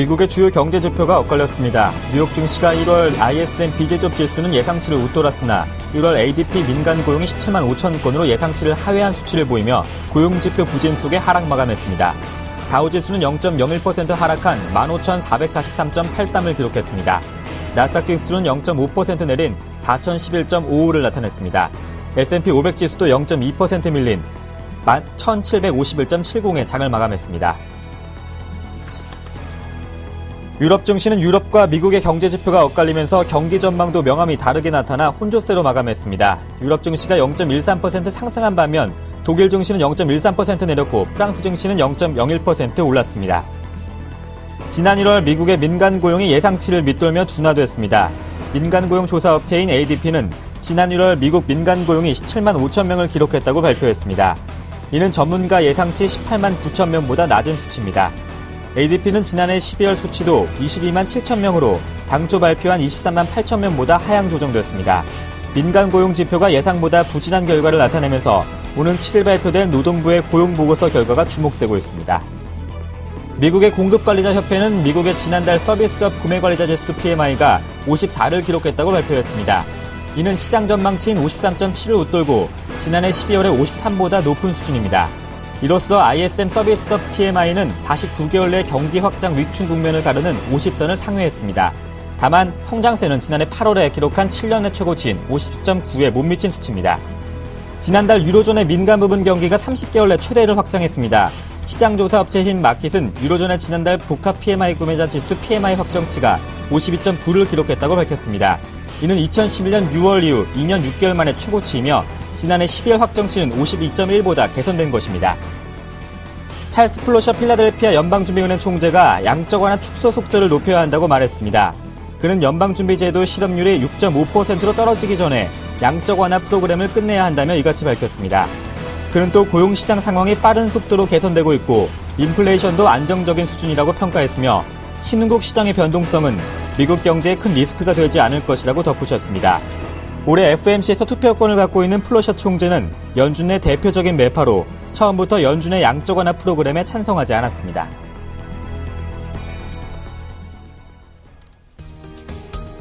미국의 주요 경제 지표가 엇갈렸습니다. 뉴욕 증시가 1월 ISM 비제조업 지수는 예상치를 웃돌았으나 1월 ADP 민간 고용이 17만 5천 건으로 예상치를 하회한 수치를 보이며 고용지표 부진 속에 하락 마감했습니다. 다우지수는 0.01% 하락한 15,443.83을 기록했습니다. 나스닥 지수는 0.5% 내린 4,011.55를 나타냈습니다. S&P 500 지수도 0.2% 밀린 1,751.70의 장을 마감했습니다. 유럽 증시는 유럽과 미국의 경제 지표가 엇갈리면서 경기 전망도 명암이 다르게 나타나 혼조세로 마감했습니다. 유럽 증시가 0.13% 상승한 반면 독일 증시는 0.13% 내렸고 프랑스 증시는 0.01% 올랐습니다. 지난 1월 미국의 민간 고용이 예상치를 밑돌며 둔화됐습니다. 민간 고용 조사업체인 ADP는 지난 1월 미국 민간 고용이 17만 5천 명을 기록했다고 발표했습니다. 이는 전문가 예상치 18만 9천 명보다 낮은 수치입니다. ADP는 지난해 12월 수치도 22만 7천 명으로 당초 발표한 23만 8천 명보다 하향 조정됐습니다. 민간 고용 지표가 예상보다 부진한 결과를 나타내면서 오는 7일 발표된 노동부의 고용보고서 결과가 주목되고 있습니다. 미국의 공급관리자협회는 미국의 지난달 서비스업 구매관리자 지수 PMI가 54를 기록했다고 발표했습니다. 이는 시장 전망치인 53.7을 웃돌고 지난해 12월에 53보다 높은 수준입니다. 이로써 ISM 서비스업 PMI는 49개월 내 경기 확장 위축 국면을 가르는 50선을 상회했습니다. 다만 성장세는 지난해 8월에 기록한 7년 내 최고치인 50.9에 못 미친 수치입니다. 지난달 유로존의 민간 부분 경기가 30개월 내 최대를 확장했습니다. 시장조사업체인 마킷은 유로존의 지난달 복합 PMI 구매자 지수 PMI 확정치가 52.9를 기록했다고 밝혔습니다. 이는 2011년 6월 이후 2년 6개월 만에 최고치이며 지난해 12월 확정치는 52.1보다 개선된 것입니다. 찰스 플로셔 필라델피아 연방준비은행 총재가 양적 완화 축소 속도를 높여야 한다고 말했습니다. 그는 연방준비제도 실업률이 6.5%로 떨어지기 전에 양적 완화 프로그램을 끝내야 한다며 이같이 밝혔습니다. 그는 또 고용시장 상황이 빠른 속도로 개선되고 있고 인플레이션도 안정적인 수준이라고 평가했으며 신흥국 시장의 변동성은 미국 경제에 큰 리스크가 되지 않을 것이라고 덧붙였습니다. 올해 FOMC에서 투표권을 갖고 있는 플로셔 총재는 연준 내 대표적인 매파로 처음부터 연준의 양적 완화 프로그램에 찬성하지 않았습니다.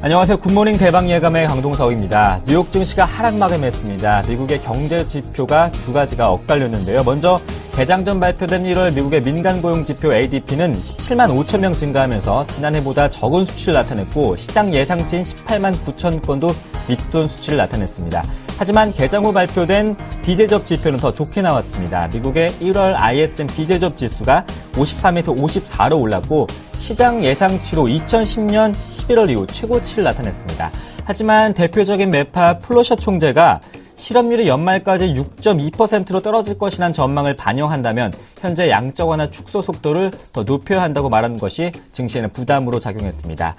안녕하세요. 굿모닝 대박 예감의 강동석입니다. 뉴욕 증시가 하락 마감했습니다. 미국의 경제 지표가 두 가지가 엇갈렸는데요. 먼저 개장 전 발표된 1월 미국의 민간 고용 지표 ADP는 17만 5천 명 증가하면서 지난해보다 적은 수치를 나타냈고 시장 예상치인 18만 9천 건도 밑돈 수치를 나타냈습니다. 하지만 개장 후 발표된 비제조업 지표는 더 좋게 나왔습니다. 미국의 1월 ISM 비제조업 지수가 53에서 54로 올랐고 시장 예상치로 2010년 11월 이후 최고치를 나타냈습니다. 하지만 대표적인 매파 플로셔 총재가 실업률이 연말까지 6.2%로 떨어질 것이라는 전망을 반영한다면 현재 양적 완화 축소 속도를 더 높여야 한다고 말한 것이 증시에는 부담으로 작용했습니다.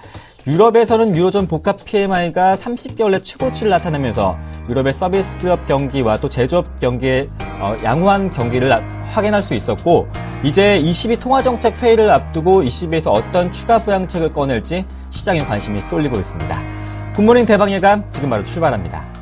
유럽에서는 유로존 복합 PMI가 30개월 내 최고치를 나타내면서 유럽의 서비스업 경기와 또 제조업 경기의 양호한 경기를 확인할 수 있었고 이제 22 통화정책 회의를 앞두고 22에서 어떤 추가 부양책을 꺼낼지 시장에 관심이 쏠리고 있습니다. 굿모닝 대박 예감 지금 바로 출발합니다.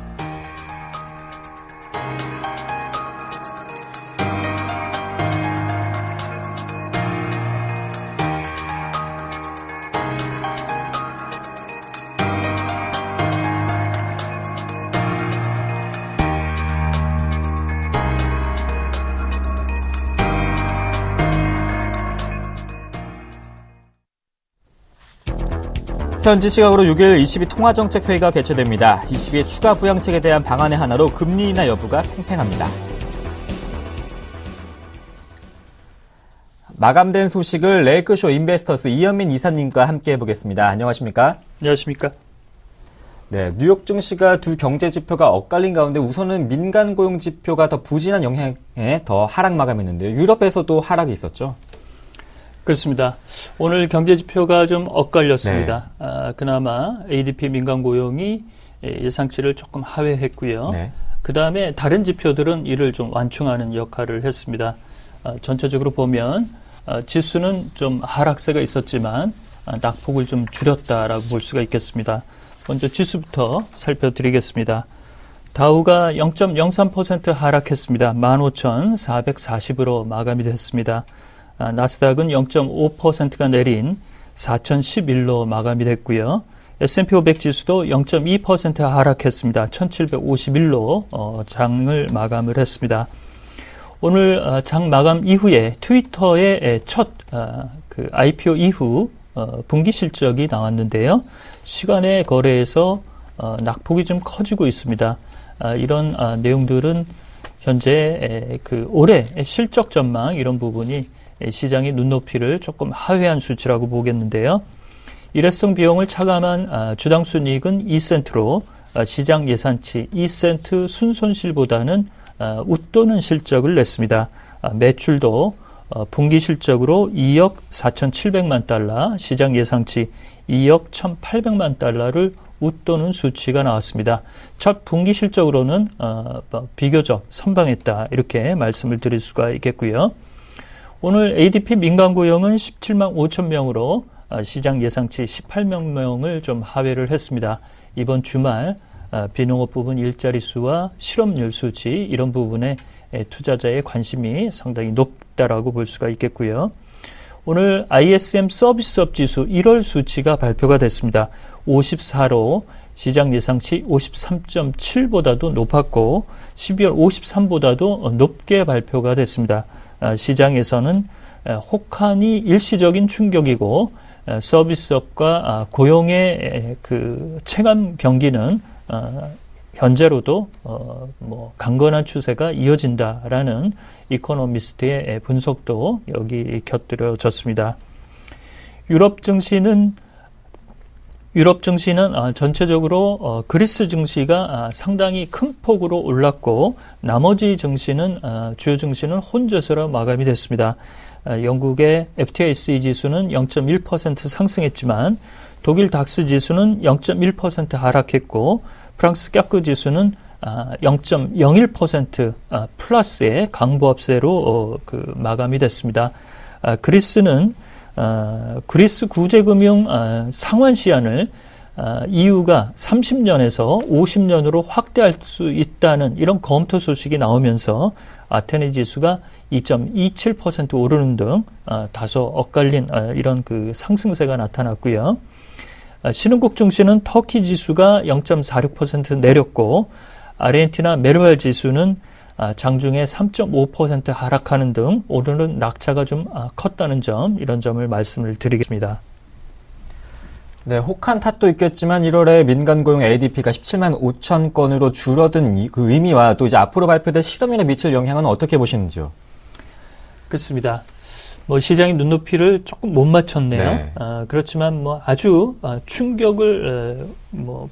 현지 시각으로 6일 22 통화정책회의가 개최됩니다. 22의 추가 부양책에 대한 방안의 하나로 금리 인하 여부가 팽팽합니다. 마감된 소식을 레이크쇼 인베스터스 이현민 이사님과 함께 해보겠습니다. 안녕하십니까? 안녕하십니까? 네, 뉴욕 증시가 두 경제 지표가 엇갈린 가운데 우선은 민간 고용 지표가 더 부진한 영향에 더 하락 마감했는데요. 유럽에서도 하락이 있었죠? 그렇습니다. 오늘 경제 지표가 좀 엇갈렸습니다. 네. 그나마 ADP 민간 고용이 예상치를 조금 하회했고요. 네. 그다음에 다른 지표들은 이를 좀 완충하는 역할을 했습니다. 전체적으로 보면 지수는 좀 하락세가 있었지만 낙폭을 좀 줄였다라고 볼 수가 있겠습니다. 먼저 지수부터 살펴드리겠습니다. 다우가 0.03% 하락했습니다. 15,440으로 마감이 됐습니다. 나스닥은 0.5%가 내린 4,011로 마감이 됐고요. S&P 500 지수도 0.2% 하락했습니다. 1,751로 장을 마감을 했습니다. 오늘 장 마감 이후에 트위터의 첫 그 IPO 이후 분기 실적이 나왔는데요. 시간의 거래에서 낙폭이 좀 커지고 있습니다. 이런 내용들은 현재 그 올해 실적 전망 이런 부분이 시장의 눈높이를 조금 하회한 수치라고 보겠는데요. 일회성 비용을 차감한 주당 순이익은 2센트로 시장 예상치 2센트 순손실보다는 웃도는 실적을 냈습니다. 매출도 분기 실적으로 2억 4,700만 달러, 시장 예상치 2억 1,800만 달러를 웃도는 수치가 나왔습니다. 첫 분기 실적으로는 비교적 선방했다 이렇게 말씀을 드릴 수가 있겠고요. 오늘 ADP 민간 고용은 17만 5천 명으로 시장 예상치 18만 명을 좀 하회를 했습니다. 이번 주말 비농업 부분 일자리 수와 실업률 수치 이런 부분에 투자자의 관심이 상당히 높다라고 볼 수가 있겠고요. 오늘 ISM 서비스업 지수 1월 수치가 발표가 됐습니다. 54로 시장 예상치 53.7보다도 높았고 12월 53보다도 높게 발표가 됐습니다. 시장에서는 혹한이 일시적인 충격이고 서비스업과 고용의 그 체감 경기는 현재로도 강건한 추세가 이어진다라는 이코노미스트의 분석도 여기 곁들여졌습니다. 유럽 증시는 전체적으로 그리스 증시가 상당히 큰 폭으로 올랐고 나머지 증시는 주요 증시는 혼조세로 마감이 됐습니다. 영국의 FTSE 지수는 0.1% 상승했지만 독일 닥스 지수는 0.1% 하락했고 프랑스 깍그 지수는 0.01% 플러스의 강보합세로 마감이 됐습니다. 그리스는 그리스 구제금융 상환 시한을 EU가 30년에서 50년으로 확대할 수 있다는 이런 검토 소식이 나오면서 아테네 지수가 2.27% 오르는 등 다소 엇갈린 이런 그 상승세가 나타났고요. 신흥국 증시는 터키 지수가 0.46% 내렸고 아르헨티나 메르발 지수는 장중에 3.5% 하락하는 등 오늘은 낙차가 좀 컸다는 점 이런 점을 말씀을 드리겠습니다. 네, 혹한 탓도 있겠지만 1월에 민간 고용 ADP가 17만 5천 건으로 줄어든 그 의미와 또 이제 앞으로 발표될 실업률에 미칠 영향은 어떻게 보시는지요? 그렇습니다. 시장의 눈높이를 조금 못 맞췄네요. 네. 그렇지만 아주 충격을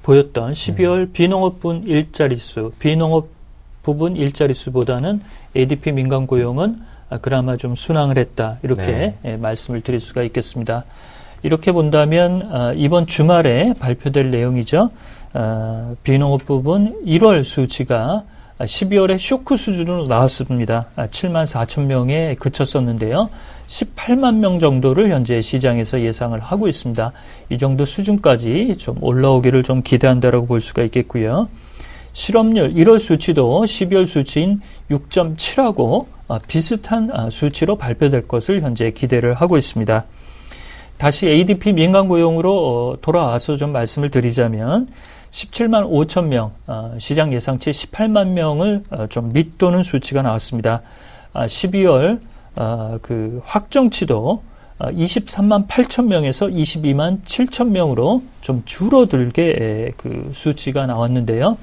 보였던 12월 비농업 부분 일자리수보다는 ADP 민간 고용은 그나마 좀 순항을 했다. 이렇게 말씀을 드릴 수가 있겠습니다. 이렇게 본다면 이번 주말에 발표될 내용이죠. 비농업 부분 1월 수치가 12월에 쇼크 수준으로 나왔습니다. 7만 4천 명에 그쳤었는데요. 18만 명 정도를 현재 시장에서 예상을 하고 있습니다. 이 정도 수준까지 좀 올라오기를 좀 기대한다라고 볼 수가 있겠고요. 실업률 1월 수치도 12월 수치인 6.7하고 비슷한 수치로 발표될 것을 현재 기대를 하고 있습니다. 다시 ADP 민간 고용으로 돌아와서 좀 말씀을 드리자면 17만 5천 명, 시장 예상치 18만 명을 좀 밑도는 수치가 나왔습니다. 12월 그 확정치도 23만 8천 명에서 22만 7천 명으로 좀 줄어들게 그 수치가 나왔는데요.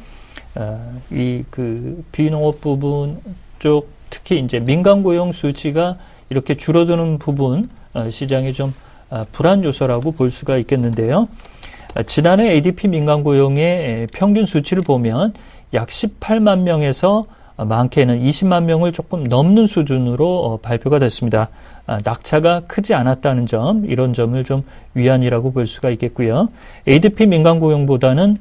이 그 비농업 부분 쪽 특히 이제 민간 고용 수치가 이렇게 줄어드는 부분 시장이 좀 불안 요소라고 볼 수가 있겠는데요. 지난해 ADP 민간 고용의 평균 수치를 보면 약 18만 명에서 많게는 20만 명을 조금 넘는 수준으로 발표가 됐습니다. 낙차가 크지 않았다는 점, 이런 점을 좀 위안이라고 볼 수가 있겠고요. ADP 민간 고용보다는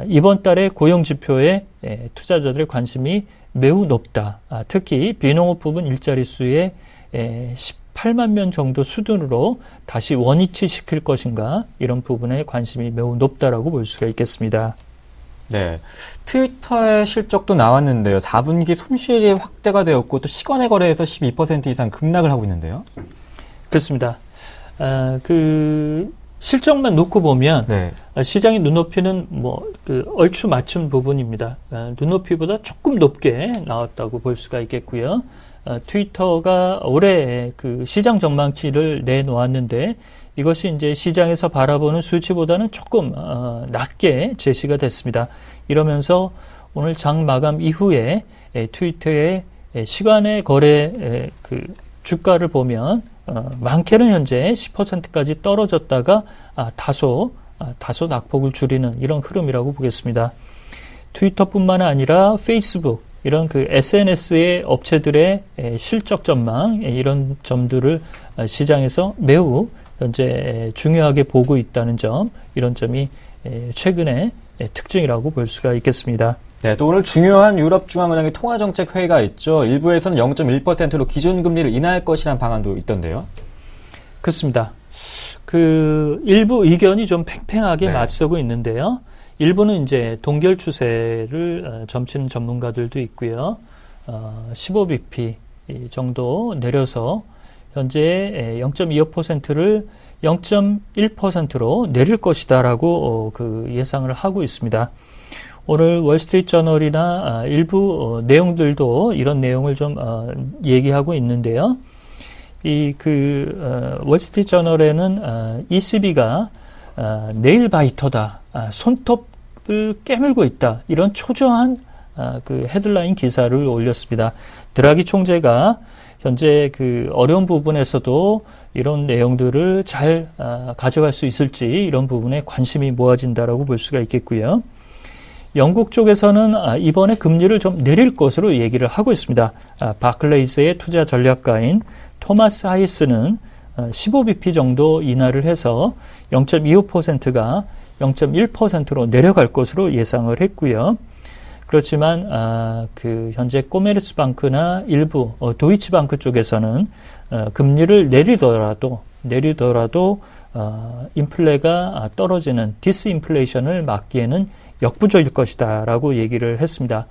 이번 달의 고용 지표에 투자자들의 관심이 매우 높다. 특히 비농업 부분 일자리 수의 18만 명 정도 수준으로 다시 원위치 시킬 것인가, 이런 부분에 관심이 매우 높다라고 볼 수가 있겠습니다. 네, 트위터의 실적도 나왔는데요. 4분기 손실이 확대가 되었고 또 시간의 거래에서 12% 이상 급락을 하고 있는데요. 그렇습니다. 그 실적만 놓고 보면 네. 시장의 눈높이는 얼추 맞춘 부분입니다. 눈높이보다 조금 높게 나왔다고 볼 수가 있겠고요. 트위터가 올해 그 시장 전망치를 내놓았는데 이것이 이제 시장에서 바라보는 수치보다는 조금 낮게 제시가 됐습니다. 이러면서 오늘 장 마감 이후에 트위터의 시간의 거래 그 주가를 보면 많게는 현재 10%까지 떨어졌다가 다소 낙폭을 줄이는 이런 흐름이라고 보겠습니다. 트위터뿐만 아니라 페이스북 이런 그 SNS의 업체들의 실적 전망 이런 점들을 시장에서 매우 현재 중요하게 보고 있다는 점, 이런 점이 최근의 특징이라고 볼 수가 있겠습니다. 네, 또 오늘 중요한 유럽중앙은행의 통화정책 회의가 있죠. 일부에서는 0.1%로 기준금리를 인하할 것이라는 방안도 있던데요. 그렇습니다. 그 일부 의견이 좀 팽팽하게 맞서고 있는데요. 일부는 이제 동결 추세를 점치는 전문가들도 있고요. 15bp 정도 내려서 현재 0.25%를 0.1%로 내릴 것이다라고 그 예상을 하고 있습니다. 오늘 월스트리트 저널이나 일부 내용들도 이런 내용을 좀 얘기하고 있는데요. 월스트리트 저널에는 ECB가 네일바이터다, 손톱을 깨물고 있다, 이런 초조한 그 헤드라인 기사를 올렸습니다. 드라기 총재가 현재 그 어려운 부분에서도 이런 내용들을 잘 가져갈 수 있을지 이런 부분에 관심이 모아진다라고 볼 수가 있겠고요. 영국 쪽에서는 이번에 금리를 좀 내릴 것으로 얘기를 하고 있습니다. 바클레이스의 투자 전략가인 토마스 하이스는 15bp 정도 인하를 해서 0.25%가 0.1%로 내려갈 것으로 예상을 했고요. 그렇지만 현재 코메르츠방크나 일부 도이치방크 쪽에서는 금리를 내리더라도 인플레가 떨어지는 디스인플레이션을 막기에는 역부족일 것이다라고 얘기를 했습니다.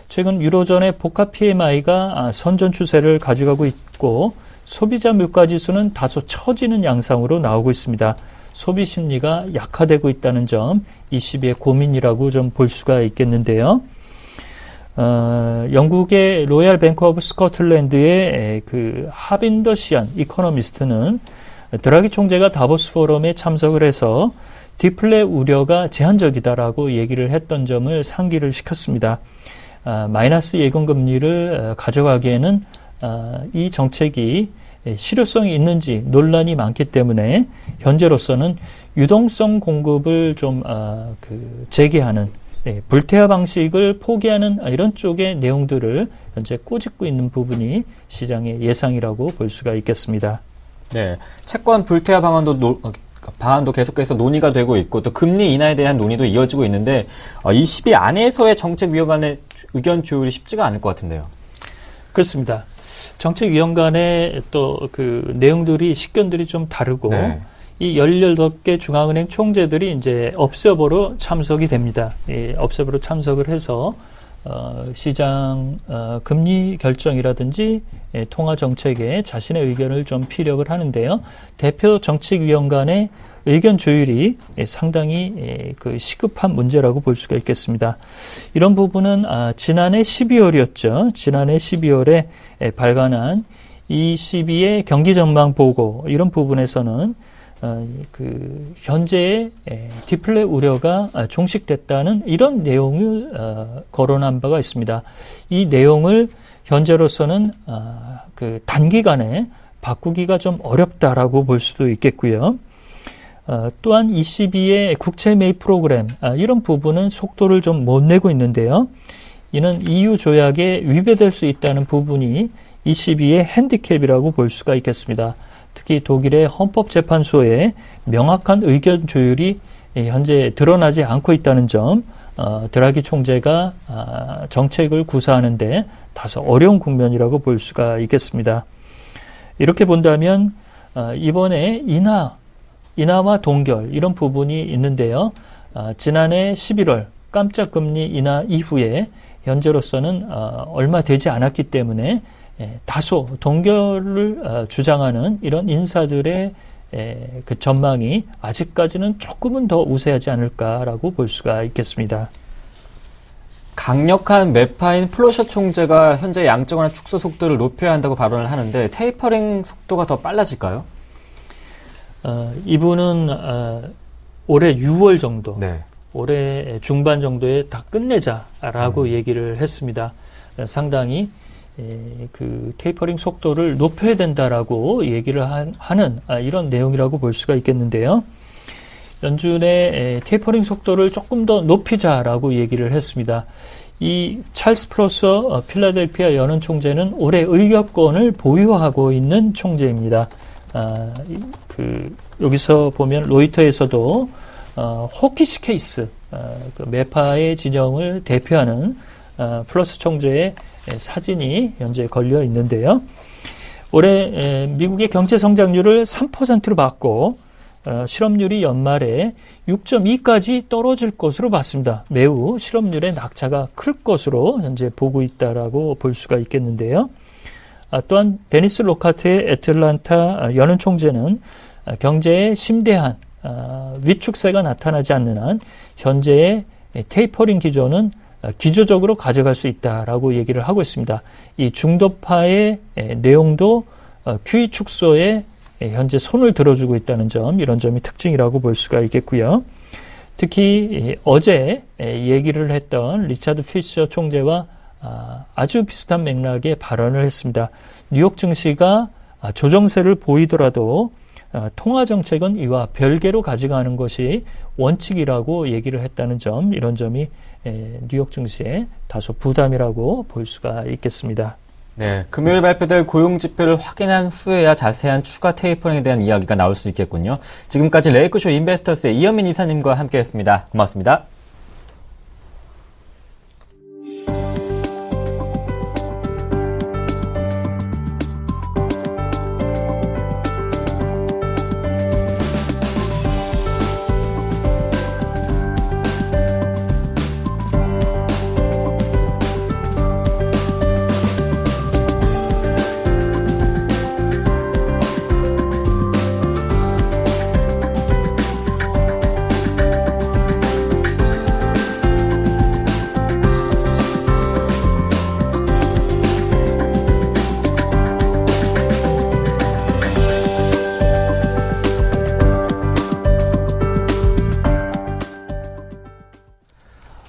최근 유로존의 복합 PMI가 선전 추세를 가져가고 있고 소비자 물가지수는 다소 처지는 양상으로 나오고 있습니다. 소비 심리가 약화되고 있다는 점, ECB의 고민이라고 좀 볼 수가 있겠는데요. 영국의 로얄 뱅크 오브 스코틀랜드의 그 하빈더 시안 이코노미스트는 드라기 총재가 다보스 포럼에 참석을 해서 디플레 우려가 제한적이다라고 얘기를 했던 점을 상기를 시켰습니다. 마이너스 예금금리를 가져가기에는 이 정책이 실효성이 있는지 논란이 많기 때문에 현재로서는 유동성 공급을 좀 재개하는 불태화 방식을 포기하는 이런 쪽의 내용들을 현재 꼬집고 있는 부분이 시장의 예상이라고 볼 수가 있겠습니다. 네, 채권 불태화 방안도 계속해서 논의가 되고 있고 또 금리 인하에 대한 논의도 이어지고 있는데 ECB 안에서의 정책위원 간의 의견 조율이 쉽지가 않을 것 같은데요. 그렇습니다. 정책위원 간의 또 그 내용들이 식견들이 좀 다르고 이 18개 중앙은행 총재들이 이제 업서버로 참석이 됩니다. 업서버로 참석을 해서 시장 금리 결정이라든지 통화 정책에 자신의 의견을 좀 피력을 하는데요. 대표 정책위원 간의 의견 조율이 상당히 그 시급한 문제라고 볼 수가 있겠습니다. 이런 부분은 지난해 12월이었죠. 지난해 12월에 발간한 ECB의 경기 전망 보고 이런 부분에서는 그 현재의 디플레 우려가 종식됐다는 이런 내용을 거론한 바가 있습니다. 이 내용을 현재로서는 그 단기간에 바꾸기가 좀 어렵다라고 볼 수도 있겠고요. 또한 ECB의 국채 매입 프로그램 이런 부분은 속도를 좀 못 내고 있는데요. 이는 EU 조약에 위배될 수 있다는 부분이 ECB의 핸디캡이라고 볼 수가 있겠습니다. 특히 독일의 헌법재판소의 명확한 의견 조율이 현재 드러나지 않고 있다는 점, 드라기 총재가 정책을 구사하는데 다소 어려운 국면이라고 볼 수가 있겠습니다. 이렇게 본다면 이번에 인하와 동결 이런 부분이 있는데요. 지난해 11월 깜짝 금리 인하 이후에 현재로서는 얼마 되지 않았기 때문에 다소 동결을 주장하는 이런 인사들의 그 전망이 아직까지는 조금은 더 우세하지 않을까라고 볼 수가 있겠습니다. 강력한 매파인 플로셔 총재가 현재 양적 완화 축소 속도를 높여야 한다고 발언을 하는데 테이퍼링 속도가 더 빨라질까요? 이분은 올해 6월 정도, 네. 올해 중반 정도에 다 끝내자라고 얘기를 했습니다. 상당히 그 테이퍼링 속도를 높여야 된다라고 얘기를 하는 이런 내용이라고 볼 수가 있겠는데요. 연준의 테이퍼링 속도를 조금 더 높이자라고 얘기를 했습니다. 이 찰스 플러서 필라델피아 연은 총재는 올해 의결권을 보유하고 있는 총재입니다. 여기서 보면 로이터에서도 호키시 케이스, 그 매파의 진영을 대표하는 플러스 총재의 사진이 현재 걸려 있는데요. 올해 미국의 경제 성장률을 3%로 봤고 실업률이 연말에 6.2까지 떨어질 것으로 봤습니다. 매우 실업률의 낙차가 클 것으로 현재 보고 있다라고 볼 수가 있겠는데요. 또한 데니스 로카트의 애틀란타 연은 총재는 경제에 심대한 위축세가 나타나지 않는 한 현재의 테이퍼링 기조는 기조적으로 가져갈 수 있다라고 얘기를 하고 있습니다. 이 중도파의 내용도 QE 축소에 현재 손을 들어주고 있다는 점, 이런 점이 특징이라고 볼 수가 있겠고요. 특히 어제 얘기를 했던 리차드 피셔 총재와 아주 비슷한 맥락의 발언을 했습니다. 뉴욕 증시가 조정세를 보이더라도 통화정책은 이와 별개로 가져가는 것이 원칙이라고 얘기를 했다는 점, 이런 점이 뉴욕 증시에 다소 부담이라고 볼 수가 있겠습니다. 네, 금요일 발표될 고용지표를 확인한 후에야 자세한 추가 테이퍼링에 대한 이야기가 나올 수 있겠군요. 지금까지 레이크쇼 인베스터스의 이현민 이사님과 함께했습니다. 고맙습니다.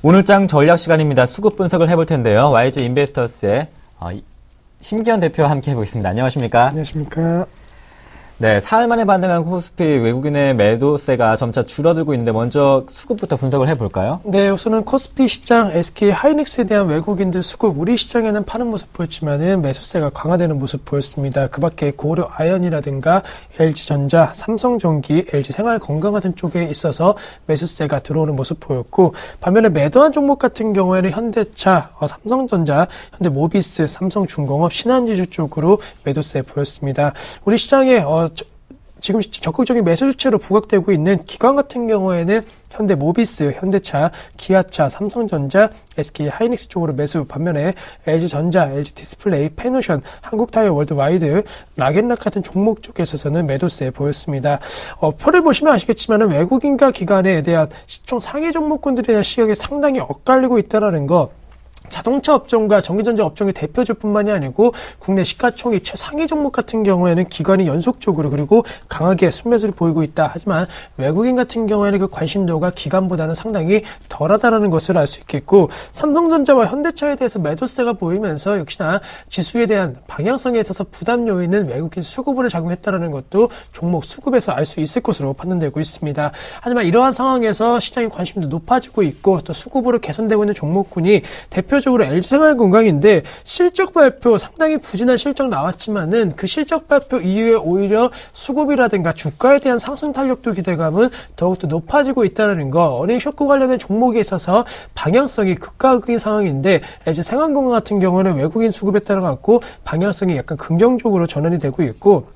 오늘장 전략 시간입니다. 수급 분석을 해볼 텐데요. YG 인베스터스의 심기현 대표와 함께 해보겠습니다. 안녕하십니까? 안녕하십니까? 네, 사흘 만에 반등한 코스피 외국인의 매도세가 점차 줄어들고 있는데 먼저 수급부터 분석을 해볼까요? 네, 우선은 코스피 시장 SK 하이닉스에 대한 외국인들 수급, 우리 시장에는 파는 모습 보였지만은 매수세가 강화되는 모습 보였습니다. 그 밖에 고려 아연이라든가 LG전자, 삼성전기, LG생활건강 같은 쪽에 있어서 매수세가 들어오는 모습 보였고, 반면에 매도한 종목 같은 경우에는 현대차, 삼성전자, 현대모비스, 삼성중공업, 신한지주 쪽으로 매도세 보였습니다. 우리 시장에 지금 적극적인 매수 주체로 부각되고 있는 기관 같은 경우에는 현대모비스, 현대차, 기아차, 삼성전자, SK 하이닉스 쪽으로 매수, 반면에 LG전자, LG디스플레이, 페노션, 한국타이어 월드와이드, 락앤락 같은 종목 쪽에 있어서는 매도세 보였습니다. 표를 보시면 아시겠지만 외국인과 기관에 대한 시총 상위 종목군들에 대한 시각이 상당히 엇갈리고 있다는 거, 자동차 업종과 전기전자 업종의 대표주 뿐만이 아니고 국내 시가총액 최상위 종목 같은 경우에는 기관이 연속적으로 그리고 강하게 순매수를 보이고 있다. 하지만 외국인 같은 경우에는 그 관심도가 기관보다는 상당히 덜하다는 것을 알 수 있겠고, 삼성전자와 현대차에 대해서 매도세가 보이면서 역시나 지수에 대한 방향성에 있어서 부담 요인은 외국인 수급으로 작용했다는 것도 종목 수급에서 알 수 있을 것으로 판단되고 있습니다. 하지만 이러한 상황에서 시장의 관심도 높아지고 있고 또 수급으로 개선되고 있는 종목군이 대표적으로 LG생활건강인데, 실적 발표 상당히 부진한 실적 나왔지만은 그 실적 발표 이후에 오히려 수급이라든가 주가에 대한 상승 탄력도 기대감은 더욱더 높아지고 있다는 거, 어닝 쇼크 관련된 종목에 있어서 방향성이 극과 극인 상황인데, LG생활건강 같은 경우는 외국인 수급에 따라 갖고 방향성이 약간 긍정적으로 전환이 되고 있고,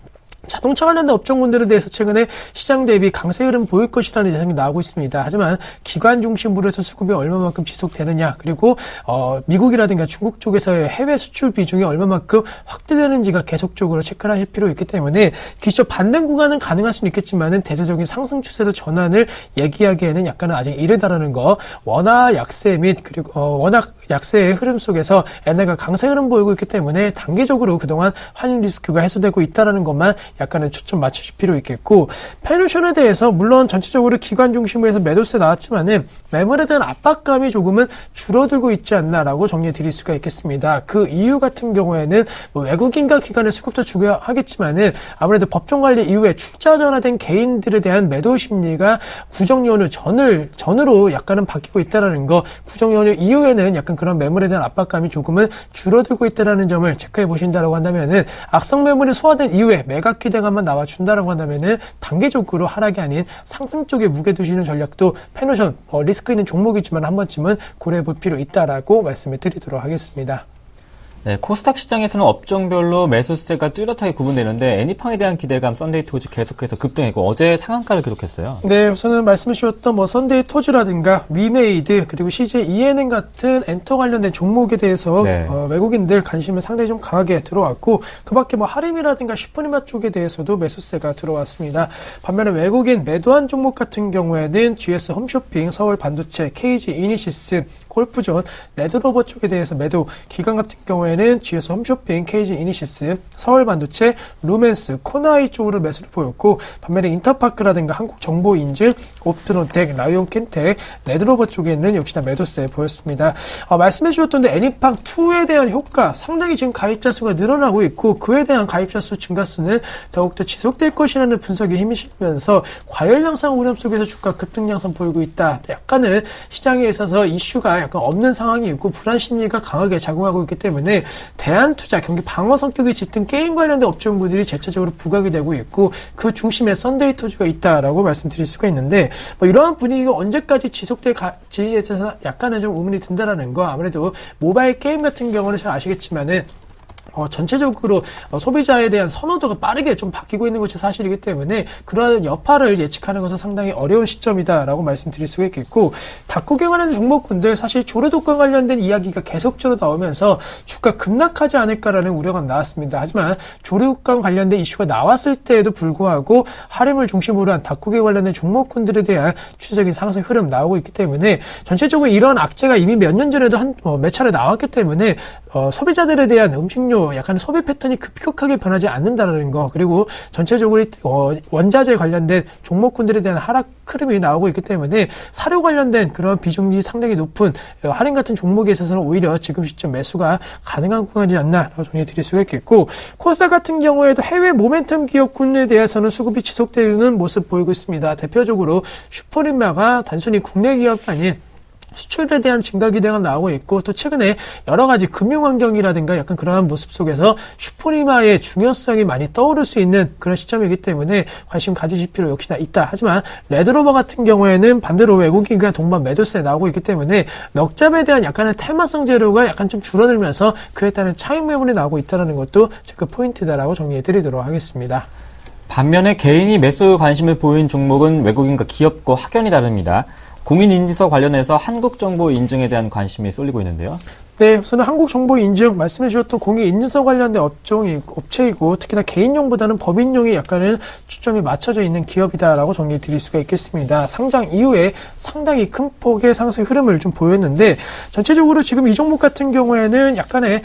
자동차 관련된 업종군들에 대해서 최근에 시장 대비 강세 흐름 보일 것이라는 예상이 나오고 있습니다. 하지만 기관 중심으로 해서 수급이 얼마만큼 지속되느냐, 그리고 미국이라든가 중국 쪽에서의 해외 수출 비중이 얼마만큼 확대되는지가 계속적으로 체크를 하실 필요 있기 때문에 기초 반등 구간은 가능할 수는 있겠지만은 대체적인 상승 추세로 전환을 얘기하기에는 약간은 아직 이르다라는 거. 워낙 약세 및 그리고 워낙 약세의 흐름 속에서 엔화가 강세 흐름 보이고 있기 때문에 단기적으로 그동안 환율 리스크가 해소되고 있다라는 것만 약간은 초점 맞추실 필요 있겠고, 페노션에 대해서 물론 전체적으로 기관 중심으로 해서 매도세 나왔지만은 매물에 대한 압박감이 조금은 줄어들고 있지 않나라고 정리해 드릴 수가 있겠습니다. 그 이유 같은 경우에는 뭐 외국인과 기관의 수급도 중요하겠지만은 아무래도 법정 관리 이후에 출자 전환된 개인들에 대한 매도 심리가 구정 연휴 전으로 약간은 바뀌고 있다라는 거, 구정 연휴 이후에는 약간 그런 매물에 대한 압박감이 조금은 줄어들고 있다라는 점을 체크해 보신다라고 한다면은 악성 매물이 소화된 이후에 매각 기대감만 나와준다라고 한다면은 단계적으로 하락이 아닌 상승 쪽에 무게 두시는 전략도 페노션 리스크 있는 종목이지만 한 번쯤은 고려해 볼 필요 있다라고 말씀을 드리도록 하겠습니다. 네, 코스닥 시장에서는 업종별로 매수세가 뚜렷하게 구분되는데 애니팡에 대한 기대감 썬데이 토지 계속해서 급등했고 어제 상한가를 기록했어요. 네, 우선은 말씀 주셨던 썬데이 토지라든가 위메이드 그리고 CJ ENM 같은 엔터 관련된 종목에 대해서 외국인들 관심을 상당히 좀 강하게 들어왔고, 그밖에 하림이라든가 슈퍼니마 쪽에 대해서도 매수세가 들어왔습니다. 반면에 외국인 매도한 종목 같은 경우에는 GS 홈쇼핑, 서울 반도체, KG 이니시스, 골프존, 레드로버 쪽에 대해서 매도, 기관 같은 경우에는 GS 홈쇼핑, KG 이니시스, 서울 반도체, 루멘스, 코나이 쪽으로 매수를 보였고, 반면에 인터파크라든가 한국정보인증, 옵트론텍, 라이온 켄텍, 레드로버 쪽에는 역시나 매도세 보였습니다. 말씀해 주셨던 애니팡2에 대한 효과, 상당히 지금 가입자 수가 늘어나고 있고, 그에 대한 가입자 수 증가수는 더욱더 지속될 것이라는 분석에 힘이 실리면서 과열 양상 우려 속에서 주가 급등 양상 보이고 있다. 약간은 시장에 있어서 이슈가 약간 없는 상황이 있고 불안 심리가 강하게 작용하고 있기 때문에 대한투자, 경기 방어 성격이 짙은 게임 관련된 업종군들이 대체적으로 부각이 되고 있고, 그 중심에 썬데이 토지가 있다라고 말씀드릴 수가 있는데, 이러한 분위기가 언제까지 지속될지에 대해서 약간은 좀 의문이 든다라는 거. 아무래도 모바일 게임 같은 경우는 잘 아시겠지만은 전체적으로 소비자에 대한 선호도가 빠르게 좀 바뀌고 있는 것이 사실이기 때문에 그러한 여파를 예측하는 것은 상당히 어려운 시점이다라고 말씀드릴 수가 있겠고, 닭고기 관련된 종목군들 사실 조례독과 관련된 이야기가 계속적으로 나오면서 주가 급락하지 않을까라는 우려가 나왔습니다. 하지만 조례독과 관련된 이슈가 나왔을 때에도 불구하고 하림을 중심으로 한 닭고기 관련된 종목군들에 대한 추세적인 상승 흐름 나오고 있기 때문에 전체적으로 이런 악재가 이미 몇 년 전에도 몇 차례 나왔기 때문에 소비자들에 대한 음식료 약간 소비 패턴이 급격하게 변하지 않는다는 거, 그리고 전체적으로 원자재 관련된 종목군들에 대한 하락 흐름이 나오고 있기 때문에 사료 관련된 그런 비중이 상당히 높은 할인 같은 종목에 있어서는 오히려 지금 시점 매수가 가능한 구간이지 않나라고 정리해 드릴 수가 있겠고, 코스닥 같은 경우에도 해외 모멘텀 기업군에 대해서는 수급이 지속되는 모습 보이고 있습니다. 대표적으로 슈퍼리마가 단순히 국내 기업이 아닌 수출에 대한 증가 기대가 나오고 있고, 또 최근에 여러 가지 금융 환경이라든가 약간 그러한 모습 속에서 슈퍼리마의 중요성이 많이 떠오를 수 있는 그런 시점이기 때문에 관심 가지실 필요 역시나 있다. 하지만 레드로버 같은 경우에는 반대로 외국인과 동반 매도세 나오고 있기 때문에 넉잡에 대한 약간의 테마성 재료가 약간 좀 줄어들면서 그에 따른 차익 매물이 나오고 있다는 것도 체크 포인트다라고 정리해 드리도록 하겠습니다. 반면에 개인이 매수 관심을 보인 종목은 외국인과 기업과 확연히 다릅니다. 공인인증서 관련해서 한국정보인증에 대한 관심이 쏠리고 있는데요. 네, 우선은 한국정보인증 말씀해 주셨던 공인인증서 관련된 업체이고 특히나 개인용보다는 법인용에 약간은 초점이 맞춰져 있는 기업이다라고 정리해 드릴 수가 있겠습니다. 상장 이후에 상당히 큰 폭의 상승 흐름을 좀 보였는데, 전체적으로 지금 이 종목 같은 경우에는 약간의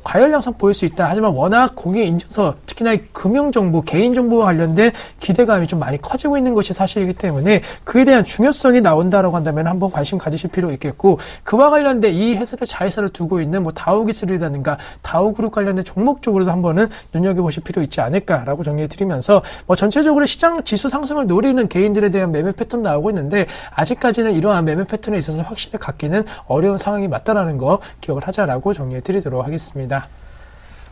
과열 양상 보일 수 있다. 하지만 워낙 공인인증서, 특히나 금융정보, 개인정보와 관련된 기대감이 좀 많이 커지고 있는 것이 사실이기 때문에 그에 대한 중요성이 나온다라고 한다면 한번 관심 가지실 필요 있겠고, 그와 관련된 이 회사를 자회사를 두고 있는 다우기술이라든가 다우그룹 관련된 종목 쪽으로도 한번은 눈여겨보실 필요 있지 않을까라고 정리해 드리면서, 전체적으로 시장 지수 상승을 노리는 개인들에 대한 매매 패턴 나오고 있는데 아직까지는 이러한 매매 패턴에 있어서 확실히 갖기는 어려운 상황이 맞다라는 거 기억을 하자라고 정리해 드리도록 하겠습니다.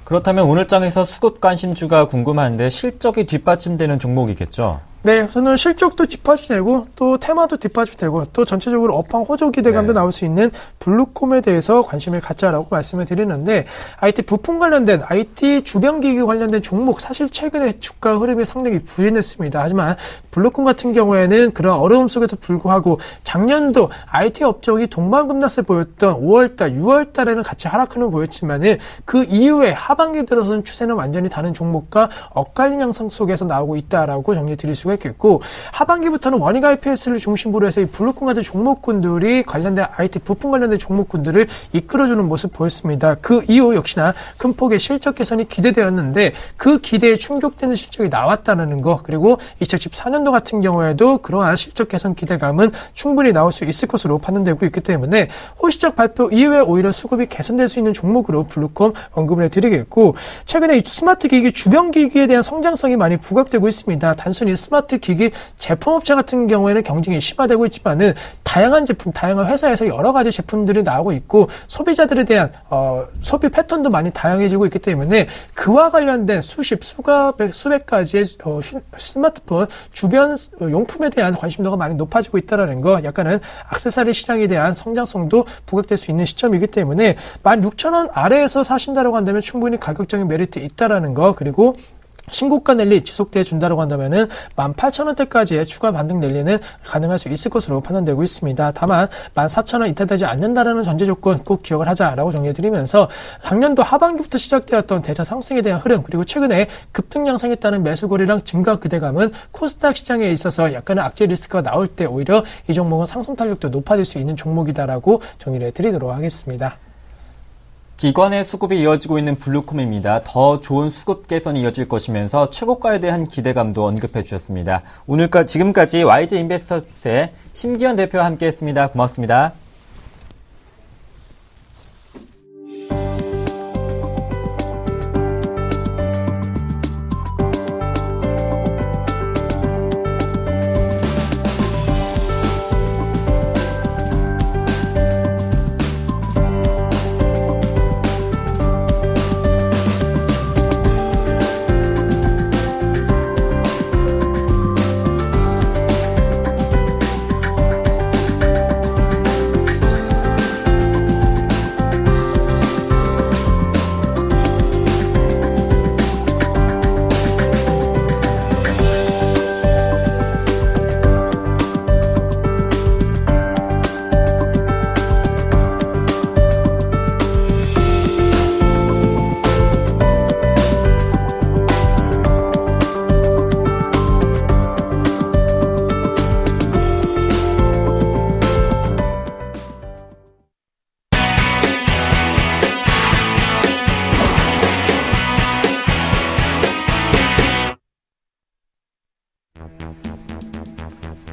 그렇다면 오늘 장에서 수급 관심주가 궁금한데 실적이 뒷받침되는 종목이겠죠? 네, 우선은 실적도 뒷받이 되고 또 테마도 뒷받이 되고 또 전체적으로 업황 호조 기대감도 나올 수 있는 블루콤에 대해서 관심을 갖자라고 말씀을 드리는데 IT 부품 관련된 IT 주변기기 관련된 종목 사실 최근에 주가 흐름이 상당히 부진했습니다. 하지만 블루콤 같은 경우에는 그런 어려움 속에도 불구하고 작년도 IT 업종이 동반급락세 보였던 5월달, 6월달에는 같이 하락 흐름을 보였지만은 그 이후에 하반기 들어서는 추세는 완전히 다른 종목과 엇갈린 양상 속에서 나오고 있다라고 정리 드릴 수가 있겠고 하반기부터는 원익 IPS를 중심으로 해서 이 블루콤 같은 종목군들이 관련된 IT 부품 관련된 종목군들을 이끌어주는 모습 보였습니다. 그 이후 역시나 큰 폭의 실적 개선이 기대되었는데 그 기대에 충족되는 실적이 나왔다는 거 그리고 2014년도 같은 경우에도 그러한 실적 개선 기대감은 충분히 나올 수 있을 것으로 판단되고 있기 때문에 호시적 발표 이후에 오히려 수급이 개선될 수 있는 종목으로 블루콤 언급을 해드리겠고 최근에 이 스마트 기기 주변 기기에 대한 성장성이 많이 부각되고 있습니다. 단순히 스마트 기기 제품업체 같은 경우에는 경쟁이 심화되고 있지만은 다양한 제품, 다양한 회사에서 여러 가지 제품들이 나오고 있고 소비자들에 대한 소비 패턴도 많이 다양해지고 있기 때문에 그와 관련된 수백 가지의 스마트폰 주변 용품에 대한 관심도가 많이 높아지고 있다는 거 약간은 액세서리 시장에 대한 성장성도 부각될 수 있는 시점이기 때문에 16,000원 아래에서 사신다고 한다면 충분히 가격적인 메리트 있다라는 거 그리고 신고가 랠리 지속돼 준다고 한다면은 18,000원대까지의 추가 반등 랠리는 가능할 수 있을 것으로 판단되고 있습니다. 다만 14,000원 이탈되지 않는다라는 전제 조건 꼭 기억을 하자라고 정리해드리면서 작년도 하반기부터 시작되었던 대차 상승에 대한 흐름 그리고 최근에 급등 양상했다는 매수거래량 증가 기대감은 코스닥 시장에 있어서 약간의 악재 리스크가 나올 때 오히려 이 종목은 상승 탄력도 높아질 수 있는 종목이다라고 정리를 해드리도록 하겠습니다. 기관의 수급이 이어지고 있는 블루콤입니다. 더 좋은 수급 개선이 이어질 것이면서 최고가에 대한 기대감도 언급해 주셨습니다. 지금까지 YG 인베스터스의 심기현 대표와 함께했습니다. 고맙습니다.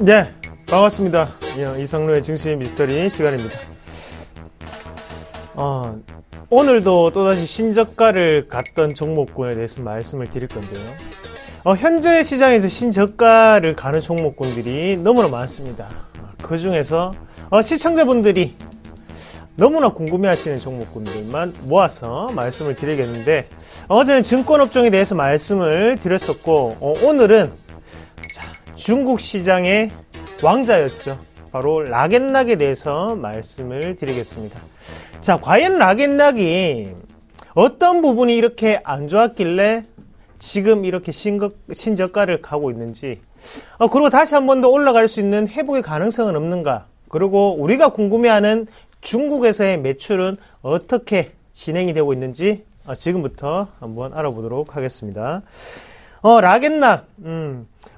네, 반갑습니다. 이상로의 증시 미스터리 시간입니다. 오늘도 또다시 신저가를 갔던 종목군에 대해서 말씀을 드릴 건데요. 현재 시장에서 신저가를 가는 종목군들이 너무나 많습니다. 그 중에서 시청자분들이 너무나 궁금해하시는 종목군들만 모아서 말씀을 드리겠는데 어제는 증권업종에 대해서 말씀을 드렸었고 오늘은 중국 시장의 왕자였죠. 바로 락앤락에 대해서 말씀을 드리겠습니다. 자, 과연 락앤락이 어떤 부분이 이렇게 안 좋았길래 지금 이렇게 신저가를 가고 있는지 그리고 다시 한 번 더 올라갈 수 있는 회복의 가능성은 없는가 그리고 우리가 궁금해하는 중국에서의 매출은 어떻게 진행이 되고 있는지 지금부터 한번 알아보도록 하겠습니다. 락앤락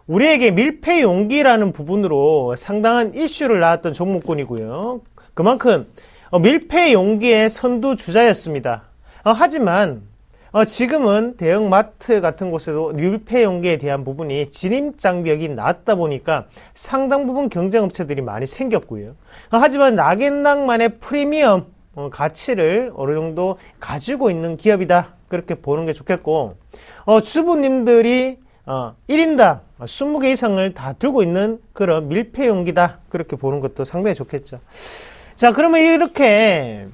우리에게 밀폐 용기라는 부분으로 상당한 이슈를 낳았던 종목군이고요. 그만큼 밀폐 용기의 선두주자였습니다. 하지만 지금은 대형마트 같은 곳에도 밀폐 용기에 대한 부분이 진입장벽이 낮다 보니까 상당 부분 경쟁업체들이 많이 생겼고요. 하지만 락앤락만의 프리미엄 가치를 어느 정도 가지고 있는 기업이다. 그렇게 보는 게 좋겠고 주부님들이 1인당 20개 이상을 다 들고 있는 그런 밀폐 용기다. 그렇게 보는 것도 상당히 좋겠죠. 자, 그러면 이렇게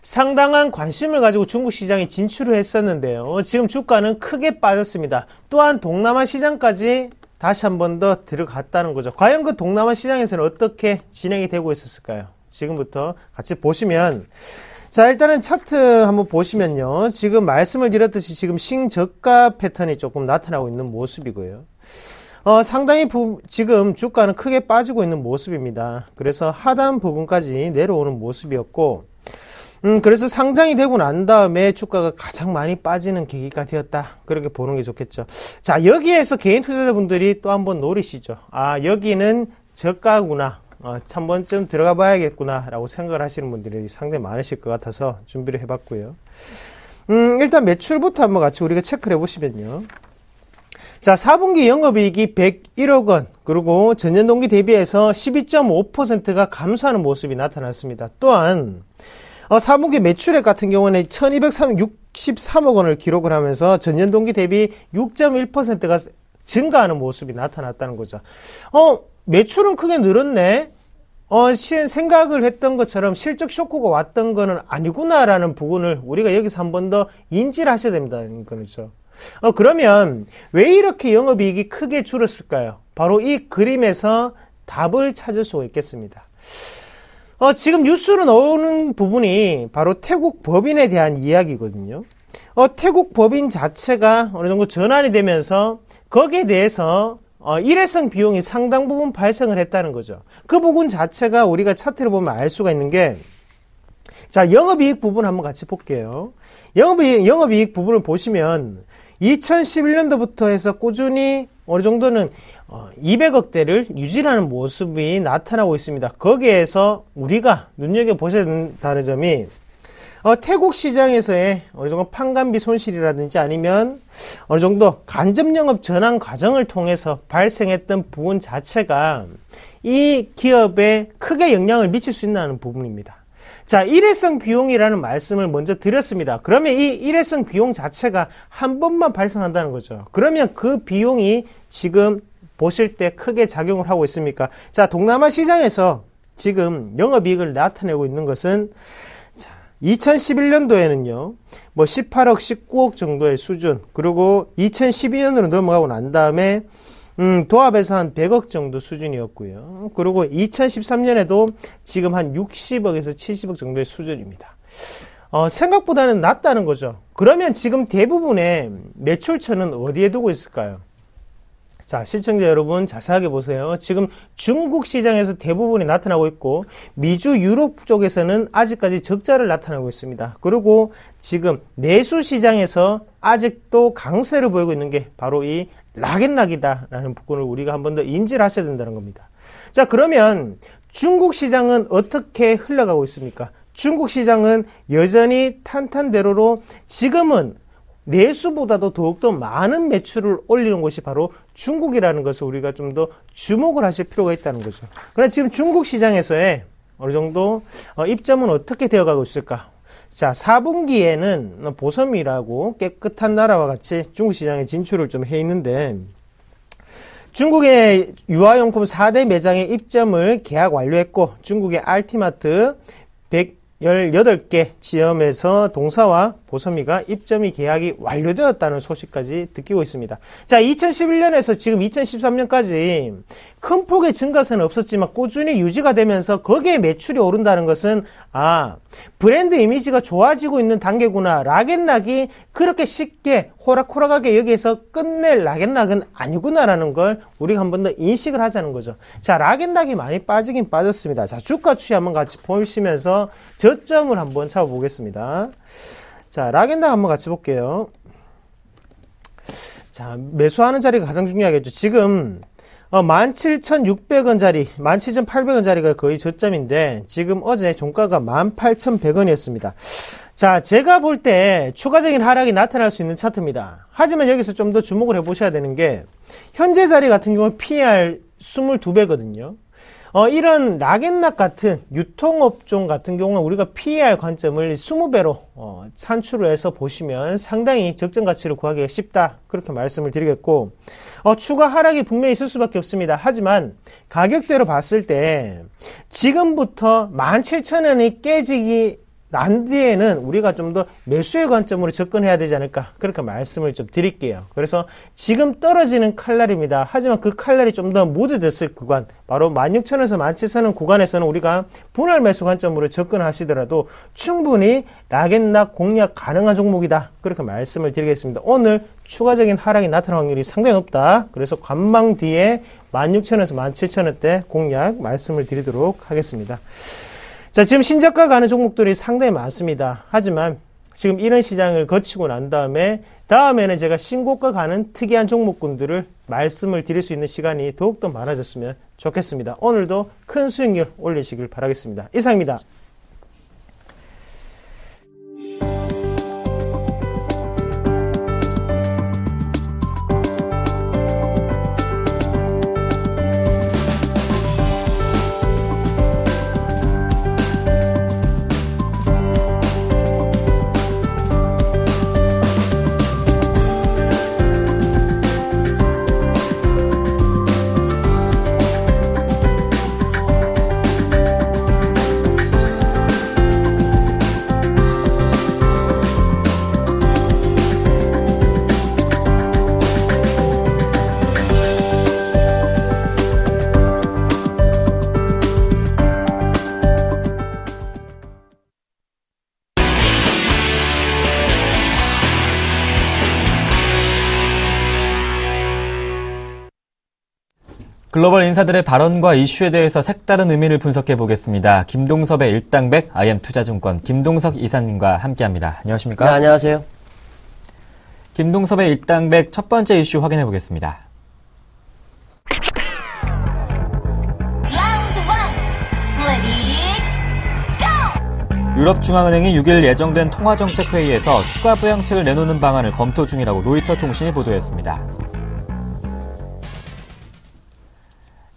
상당한 관심을 가지고 중국 시장에 진출을 했었는데요. 지금 주가는 크게 빠졌습니다. 또한 동남아 시장까지 다시 한 번 더 들어갔다는 거죠. 과연 그 동남아 시장에서는 어떻게 진행이 되고 있었을까요? 지금부터 같이 보시면, 자, 일단은 차트 한번 보시면요. 지금 말씀을 드렸듯이 지금 신저가 패턴이 조금 나타나고 있는 모습이고요. 상당히 지금 주가는 크게 빠지고 있는 모습입니다. 그래서 하단 부분까지 내려오는 모습이었고, 그래서 상장이 되고 난 다음에 주가가 가장 많이 빠지는 계기가 되었다. 그렇게 보는 게 좋겠죠. 자, 여기에서 개인 투자자분들이 또 한번 노리시죠. 아, 여기는 저가구나. 한 번쯤 들어가 봐야겠구나. 라고 생각을 하시는 분들이 상당히 많으실 것 같아서 준비를 해봤고요. 일단 매출부터 한번 같이 우리가 체크를 해보시면요. 자, 4분기 영업이익이 101억 원, 그리고 전년 동기 대비해서 12.5%가 감소하는 모습이 나타났습니다. 또한 4분기 매출액 같은 경우는 1263억 원을 기록을 하면서 전년 동기 대비 6.1%가 증가하는 모습이 나타났다는 거죠. 매출은 크게 늘었네. 생각을 했던 것처럼 실적 쇼크가 왔던 거는 아니구나라는 부분을 우리가 여기서 한 번 더 인지를 하셔야 됩니다는 거죠. 그러면 왜 이렇게 영업이익이 크게 줄었을까요? 바로 이 그림에서 답을 찾을 수가 있겠습니다. 지금 뉴스로 나오는 부분이 바로 태국 법인에 대한 이야기거든요. 태국 법인 자체가 어느 정도 전환이 되면서 거기에 대해서 일회성 비용이 상당 부분 발생을 했다는 거죠. 그 부분 자체가 우리가 차트를 보면 알 수가 있는 게, 자, 영업이익 부분 한번 같이 볼게요. 영업이익 부분을 보시면 2011년도부터 해서 꾸준히 어느 정도는 200억대를 유지하는 모습이 나타나고 있습니다. 거기에서 우리가 눈여겨보셔야 된다는 점이 태국 시장에서의 어느 정도 판관비 손실이라든지 아니면 어느 정도 간접 영업 전환 과정을 통해서 발생했던 부분 자체가 이 기업에 크게 영향을 미칠 수 있다는 부분입니다. 자, 일회성 비용이라는 말씀을 먼저 드렸습니다. 그러면 이 일회성 비용 자체가 한 번만 발생한다는 거죠. 그러면 그 비용이 지금 보실 때 크게 작용을 하고 있습니까? 자, 동남아 시장에서 지금 영업이익을 나타내고 있는 것은 2011년도에는요, 18억, 19억 정도의 수준, 그리고 2012년으로 넘어가고 난 다음에, 도합에서 한 100억 정도 수준이었고요. 그리고 2013년에도 지금 한 60억에서 70억 정도의 수준입니다. 생각보다는 낮다는 거죠. 그러면 지금 대부분의 매출처는 어디에 두고 있을까요? 자, 시청자 여러분 자세하게 보세요. 지금 중국 시장에서 대부분이 나타나고 있고, 미주 유럽 쪽에서는 아직까지 적자를 나타내고 있습니다. 그리고 지금 내수 시장에서 아직도 강세를 보이고 있는 게 바로 이 락앤락이다라는 부분을 우리가 한 번 더 인지를 하셔야 된다는 겁니다. 자, 그러면 중국 시장은 어떻게 흘러가고 있습니까? 중국 시장은 여전히 탄탄대로로 지금은 내수보다도 더욱더 많은 매출을 올리는 곳이 바로 중국이라는 것을 우리가 좀 더 주목을 하실 필요가 있다는 거죠. 그러나 지금 중국 시장에서의 어느 정도 입점은 어떻게 되어가고 있을까? 자, 4분기에는 보섬이라고 깨끗한 나라와 같이 중국 시장에 진출을 좀 해 있는데, 중국의 유아용품 4대 매장의 입점을 계약 완료했고, 중국의 알티마트 118개 지점에서 동사와 보섬이가 입점이 계약이 완료되었다는 소식까지 듣기고 있습니다. 자, 2011년에서 지금 2013년까지 큰 폭의 증가세는 없었지만 꾸준히 유지가 되면서 거기에 매출이 오른다는 것은, 브랜드 이미지가 좋아지고 있는 단계구나. 락앤락이 그렇게 쉽게 호락호락하게 여기에서 끝낼 락앤락은 아니구나라는 걸 우리가 한 번 더 인식을 하자는 거죠. 자, 락앤락이 많이 빠지긴 빠졌습니다. 자, 주가 추이 한번 같이 보시면서 저점을 한번 잡아보겠습니다. 자, 락앤락 한번 같이 볼게요. 자, 매수하는 자리가 가장 중요하겠죠. 지금 17,600원짜리, 17,800원짜리가 거의 저점인데, 지금 어제 종가가 18,100원이었습니다. 자, 제가 볼 때 추가적인 하락이 나타날 수 있는 차트입니다. 하지만 여기서 좀 더 주목을 해보셔야 되는 게, 현재 자리 같은 경우 PER 22배거든요. 이런 락앤락 같은 유통업종 같은 경우는 우리가 PER 관점을 20배로 산출을 해서 보시면 상당히 적정 가치를 구하기가 쉽다. 그렇게 말씀을 드리겠고, 추가 하락이 분명히 있을 수밖에 없습니다. 하지만 가격대로 봤을 때 지금부터 17,000원이 깨지기 난 뒤에는 우리가 좀 더 매수의 관점으로 접근해야 되지 않을까 그렇게 말씀을 좀 드릴게요. 그래서 지금 떨어지는 칼날입니다. 하지만 그 칼날이 좀 더 무드됐을 구간 바로 16,000에서 17,000원 구간에서는 우리가 분할 매수 관점으로 접근하시더라도 충분히 락앤락 공략 가능한 종목이다. 그렇게 말씀을 드리겠습니다. 오늘 추가적인 하락이 나타날 확률이 상당히 높다. 그래서 관망 뒤에 16,000에서 17,000원대 공략 말씀을 드리도록 하겠습니다. 자, 지금 신저가 가는 종목들이 상당히 많습니다. 하지만 지금 이런 시장을 거치고 난 다음에는 제가 신고가 가는 특이한 종목군들을 말씀을 드릴 수 있는 시간이 더욱더 많아졌으면 좋겠습니다. 오늘도 큰 수익률 올리시길 바라겠습니다. 이상입니다. 글로벌 인사들의 발언과 이슈에 대해서 색다른 의미를 분석해 보겠습니다. 김동섭의 일당백 IM투자증권 김동석 이사님과 함께합니다. 안녕하십니까? 네, 안녕하세요. 김동섭의 일당백 첫 번째 이슈 확인해 보겠습니다. 유럽중앙은행이 6일 예정된 통화정책회의에서 추가 부양책을 내놓는 방안을 검토 중이라고 로이터 통신이 보도했습니다.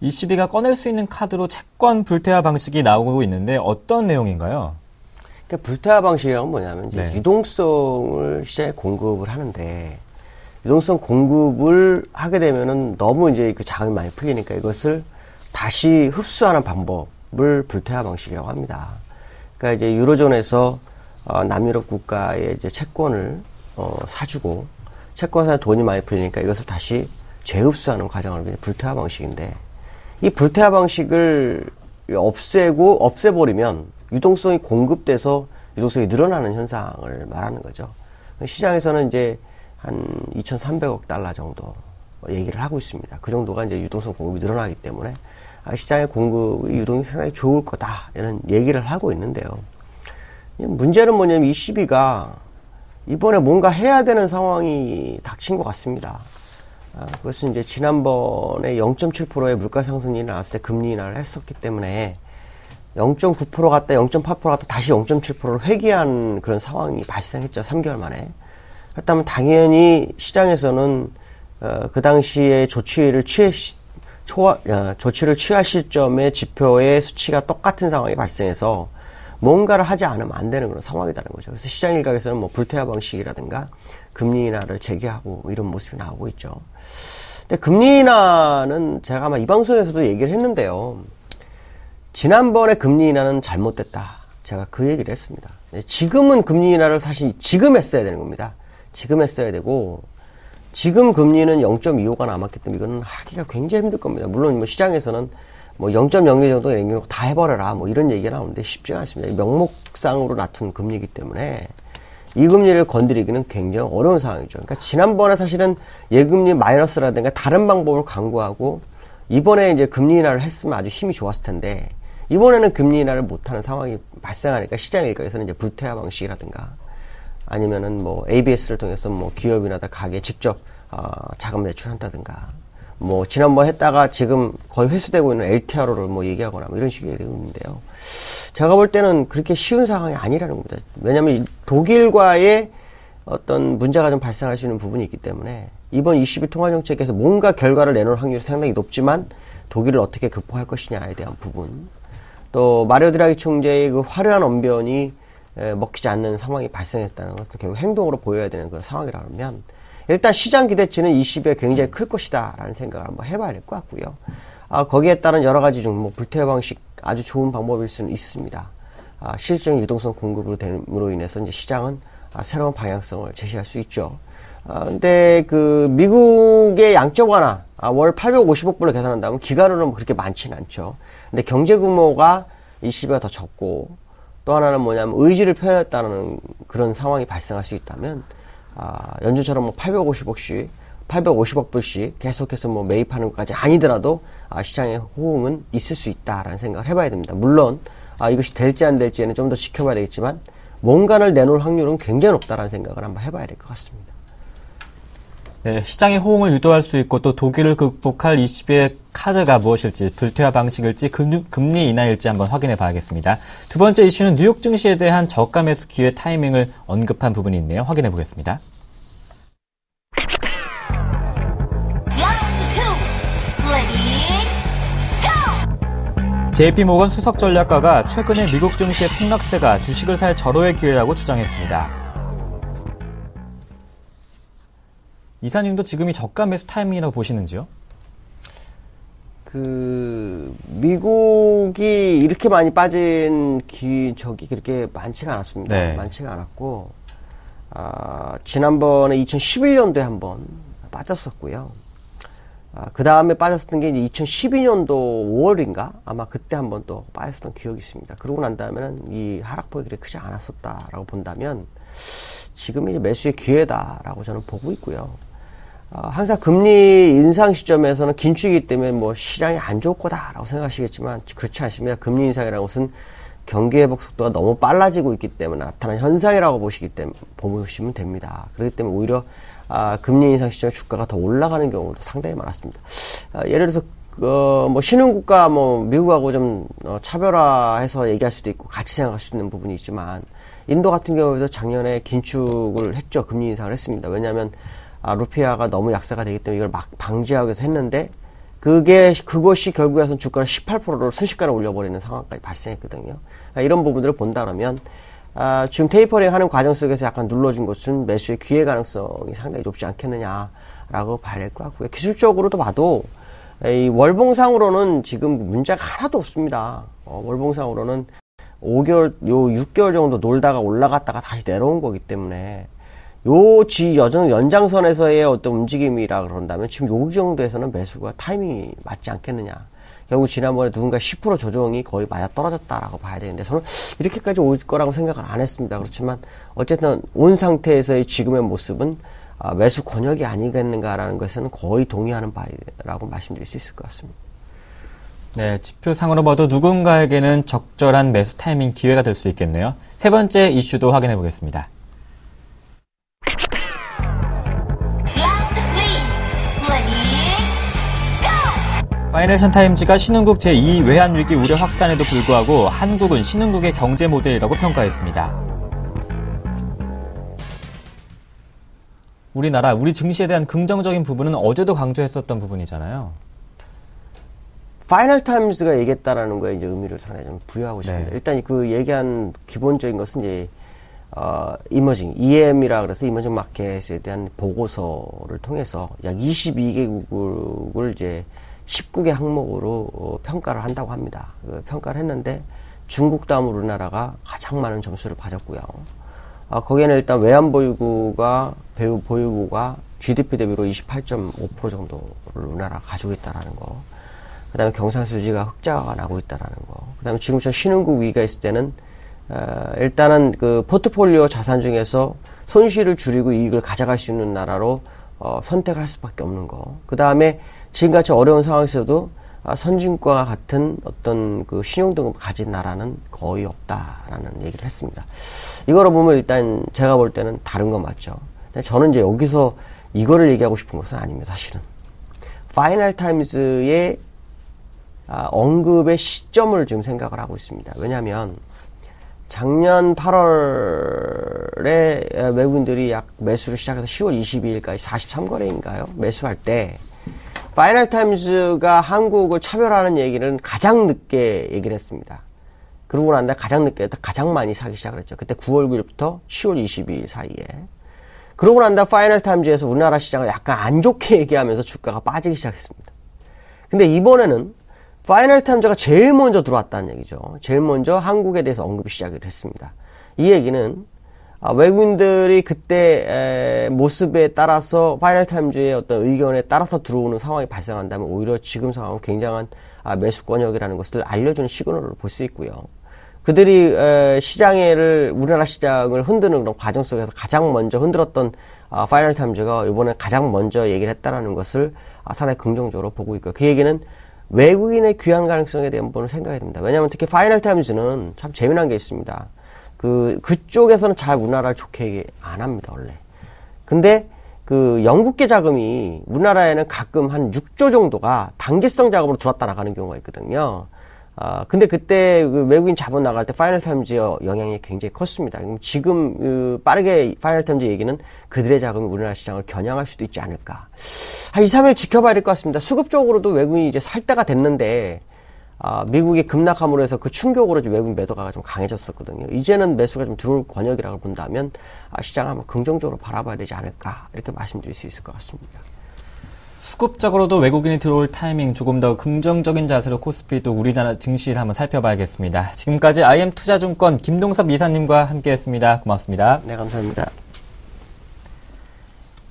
ECB가 꺼낼 수 있는 카드로 채권 불태화 방식이 나오고 있는데 어떤 내용인가요? 그러니까 불태화 방식이란 뭐냐면 이제 네. 유동성을 시장에 공급을 하는데 유동성 공급을 하게 되면은 너무 이제 그 자금이 많이 풀리니까 이것을 다시 흡수하는 방법을 불태화 방식이라고 합니다. 그러니까 이제 유로존에서 남유럽 국가의 이제 채권을 사주고 채권사에 돈이 많이 풀리니까 이것을 다시 재흡수하는 과정을 불태화 방식인데 이 불태화 방식을 없애버리면 유동성이 공급돼서 유동성이 늘어나는 현상을 말하는 거죠. 시장에서는 이제 한 2,300억 달러 정도 얘기를 하고 있습니다. 그 정도가 이제 유동성 공급이 늘어나기 때문에 시장의 공급이 유동이 상당히 좋을 거다 이런 얘기를 하고 있는데요. 문제는 뭐냐면 ECB가 이번에 뭔가 해야 되는 상황이 닥친 것 같습니다. 그것은 이제 지난번에 0.7%의 물가 상승이 나왔을 때 금리 인하를 했었기 때문에 0.9% 갔다 0.8% 갔다 다시 0.7%를 회귀한 그런 상황이 발생했죠. 3개월 만에. 그렇다면 당연히 시장에서는 그 당시에 조치를 취할 시점의 지표의 수치가 똑같은 상황이 발생해서 뭔가를 하지 않으면 안 되는 그런 상황이라는 거죠. 그래서 시장 일각에서는 뭐 불태화 방식이라든가 금리 인하를 재개하고 이런 모습이 나오고 있죠. 근데 금리 인하는 제가 아마 이 방송에서도 얘기를 했는데요. 지난번에 금리 인하는 잘못됐다. 제가 그 얘기를 했습니다. 지금은 금리 인하를 사실 지금 했어야 되는 겁니다. 지금 했어야 되고 지금 금리는 0.25가 남았기 때문에 이거는 하기가 굉장히 힘들 겁니다. 물론 뭐 시장에서는 뭐 0.01 정도 얘기로 다 해버려라 뭐 이런 얘기가 나오는데 쉽지가 않습니다. 명목상으로 낮춘 금리이기 때문에 이 금리를 건드리기는 굉장히 어려운 상황이죠. 그러니까 지난번에 사실은 예금리 마이너스라든가 다른 방법을 강구하고 이번에 이제 금리 인하를 했으면 아주 힘이 좋았을 텐데 이번에는 금리 인하를 못하는 상황이 발생하니까 시장 일각에서는 이제 불태화 방식이라든가 아니면은 뭐 ABS를 통해서 뭐 기업이나 가게에 직접 자금 대출한다든가 뭐 지난번 했다가 지금 거의 회수되고 있는 LTRO를 뭐 얘기하거나 뭐 이런 식의 내용인데요. 제가 볼 때는 그렇게 쉬운 상황이 아니라는 겁니다. 왜냐하면 독일과의 어떤 문제가 좀 발생할 수 있는 부분이 있기 때문에 이번 ECB 통화정책에서 뭔가 결과를 내놓을 확률이 상당히 높지만 독일을 어떻게 극복할 것이냐에 대한 부분 또 마리오 드라기 총재의 그 화려한 언변이 먹히지 않는 상황이 발생했다는 것도 결국 행동으로 보여야 되는 그런 상황이라면 일단 시장 기대치는 ECB가 굉장히 클 것이다 라는 생각을 한번 해봐야 될 것 같고요. 거기에 따른 여러 가지 종목 불태화 방식 아주 좋은 방법일 수는 있습니다. 실질적인 유동성 공급으로 됨으로 인해서 이제 시장은 새로운 방향성을 제시할 수 있죠. 근데 그 미국의 양적 완화, 월 850억 불로 계산한다면 기간으로는 그렇게 많지는 않죠. 근데 경제 규모가 20배가 더 적고 또 하나는 뭐냐면 의지를 표현했다는 그런 상황이 발생할 수 있다면 연준처럼 뭐 850억 불씩 계속해서 뭐 매입하는 것까지 아니더라도 시장의 호응은 있을 수 있다라는 생각을 해봐야 됩니다. 물론 이것이 될지 안 될지는 좀 더 지켜봐야 되겠지만 뭔가를 내놓을 확률은 굉장히 높다라는 생각을 한번 해봐야 될 것 같습니다. 네, 시장의 호응을 유도할 수 있고 또 독일을 극복할 ECB의 카드가 무엇일지, 불투화 방식일지, 금리 인하일지 한번 확인해 봐야겠습니다. 두 번째 이슈는 뉴욕 증시에 대한 저가 매수 기회 타이밍을 언급한 부분이 있네요. 확인해 보겠습니다. JP모건 수석 전략가가 최근에 미국 증시의 폭락세가 주식을 살 절호의 기회라고 주장했습니다. 이사님도 지금이 저가 매수 타이밍이라고 보시는지요? 미국이 이렇게 많이 빠진 적이 그렇게 많지가 않았습니다. 네. 많지가 않았고, 지난번에 2011년도에 한번 빠졌었고요. 그 다음에 빠졌었던 게 이제 2012년도 5월인가? 아마 그때 한번 또 빠졌었던 기억이 있습니다. 그러고 난 다음에는 이 하락폭이 그렇게 크지 않았었다라고 본다면, 지금이 이제 매수의 기회다라고 저는 보고 있고요. 항상 금리 인상 시점에서는 긴축이기 때문에 뭐 시장이 안 좋을 거다라고 생각하시겠지만 그렇지 않습니다. 금리 인상이라는 것은 경기 회복 속도가 너무 빨라지고 있기 때문에 나타난 현상이라고 보시면 됩니다. 그렇기 때문에 오히려 금리 인상 시점에 주가가 더 올라가는 경우도 상당히 많았습니다. 예를 들어서 뭐 신흥국가 뭐 미국하고 좀 차별화해서 얘기할 수도 있고 같이 생각할 수 있는 부분이 있지만 인도 같은 경우에도 작년에 긴축을 했죠. 금리 인상을 했습니다. 왜냐하면 루피아가 너무 약세가 되기 때문에 이걸 막 방지하기 위해서 했는데 그것이 결국에는 주가를 18%를 순식간에 올려버리는 상황까지 발생했거든요. 이런 부분들을 본다 그러면 지금 테이퍼링 하는 과정 속에서 약간 눌러준 것은 매수의 기회 가능성이 상당히 높지 않겠느냐라고 봐야 될 것 같고요. 기술적으로도 봐도 이 월봉상으로는 지금 문제가 하나도 없습니다. 월봉상으로는 6개월 정도 놀다가 올라갔다가 다시 내려온 거기 때문에 여전 연장선에서의 어떤 움직임이라 그런다면 지금 여기 정도에서는 매수가 타이밍이 맞지 않겠느냐. 결국 지난번에 누군가 10% 조정이 거의 맞아 떨어졌다라고 봐야 되는데 저는 이렇게까지 올 거라고 생각을 안 했습니다. 그렇지만 어쨌든 온 상태에서의 지금의 모습은 매수 권역이 아니겠는가라는 것에는 거의 동의하는 바라고 말씀드릴 수 있을 것 같습니다. 네, 지표상으로 봐도 누군가에게는 적절한 매수 타이밍 기회가 될 수 있겠네요. 세 번째 이슈도 확인해 보겠습니다. 파이낸셜 타임즈가 신흥국 제2 외환위기 우려 확산에도 불구하고 한국은 신흥국의 경제 모델이라고 평가했습니다. 우리 증시에 대한 긍정적인 부분은 어제도 강조했었던 부분이잖아요. 파이널 타임즈가 얘기했다라는 거에 이제 의미를 상당히 좀 부여하고 싶습니다. 네. 일단 그 얘기한 기본적인 것은 이제 이머징, EM이라 그래서 이머징 마켓에 대한 보고서를 통해서 약 22개국을 이제 19개 항목으로 평가를 한다고 합니다. 평가를 했는데 중국 다음으로 우리나라가 가장 많은 점수를 받았고요. 거기에는 일단 외환 보유고가 GDP 대비로 28.5% 정도를 우리나라가 가지고 있다라는 거. 그 다음에 경상수지가 흑자가 나고 있다라는 거. 그 다음에 지금처럼 신흥국 위기가 있을 때는 일단은 그 포트폴리오 자산 중에서 손실을 줄이고 이익을 가져갈 수 있는 나라로 선택을 할 수밖에 없는 거. 그 다음에 지금같이 어려운 상황에서도 선진국과 같은 어떤 그 신용등급을 가진 나라는 거의 없다라는 얘기를 했습니다. 이거로 보면 일단 제가 볼 때는 다른 건 맞죠. 근데 저는 이제 여기서 이거를 얘기하고 싶은 것은 아닙니다. 사실은 파이널 타임즈의 언급의 시점을 지금 생각을 하고 있습니다. 왜냐하면 작년 8월에 외국인들이 약 매수를 시작해서 10월 22일까지 43거래인가요? 매수할 때 파이널 타임즈가 한국을 차별하는 얘기는 가장 늦게 얘기를 했습니다. 그러고 난 다음에 가장 많이 사기 시작을 했죠. 그때 9월 9일부터 10월 22일 사이에. 그러고 난 다음에 파이널 타임즈에서 우리나라 시장을 약간 안 좋게 얘기하면서 주가가 빠지기 시작했습니다. 근데 이번에는 파이널 타임즈가 제일 먼저 들어왔다는 얘기죠. 제일 먼저 한국에 대해서 언급이 시작을 했습니다. 이 얘기는 외국인들이 그때 모습에 따라서 파이널 타임즈의 어떤 의견에 따라서 들어오는 상황이 발생한다면 오히려 지금 상황은 굉장한 매수 권역이라는 것을 알려주는 시그널로 볼 수 있고요. 그들이 우리나라 시장을 흔드는 그런 과정 속에서 가장 먼저 흔들었던 파이널 타임즈가 이번에 가장 먼저 얘기를 했다는 것을 상당히 긍정적으로 보고 있고요. 그 얘기는 외국인의 귀환 가능성에 대한 부분을 생각해야 됩니다. 왜냐하면 특히 파이널 타임즈는 참 재미난 게 있습니다. 그쪽에서는 잘 우리나라를 좋게 얘기 안 합니다, 원래. 근데 영국계 자금이 우리나라에는 가끔 한 6조 정도가 단기성 자금으로 들어왔다 나가는 경우가 있거든요. 근데 그때 외국인 자본 나갈 때 파이널 타임즈의 영향이 굉장히 컸습니다. 지금 빠르게 파이널 타임즈 얘기는 그들의 자금이 우리나라 시장을 겨냥할 수도 있지 않을까. 한 2, 3일 지켜봐야 될 것 같습니다. 수급적으로도 외국인이 이제 살 때가 됐는데 미국이 급락함으로 해서 그 충격으로 외국 매도가 좀 강해졌었거든요. 이제는 매수가 좀 들어올 권역이라고 본다면 시장을 한번 긍정적으로 바라봐야 되지 않을까 이렇게 말씀드릴 수 있을 것 같습니다. 수급적으로도 외국인이 들어올 타이밍 조금 더 긍정적인 자세로 코스피 또 우리나라 증시를 한번 살펴봐야겠습니다. 지금까지 IM투자증권 김동섭 이사님과 함께했습니다. 고맙습니다. 네, 감사합니다.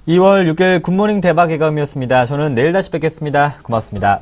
2월 6일 굿모닝 대박 예감이었습니다. 저는 내일 다시 뵙겠습니다. 고맙습니다.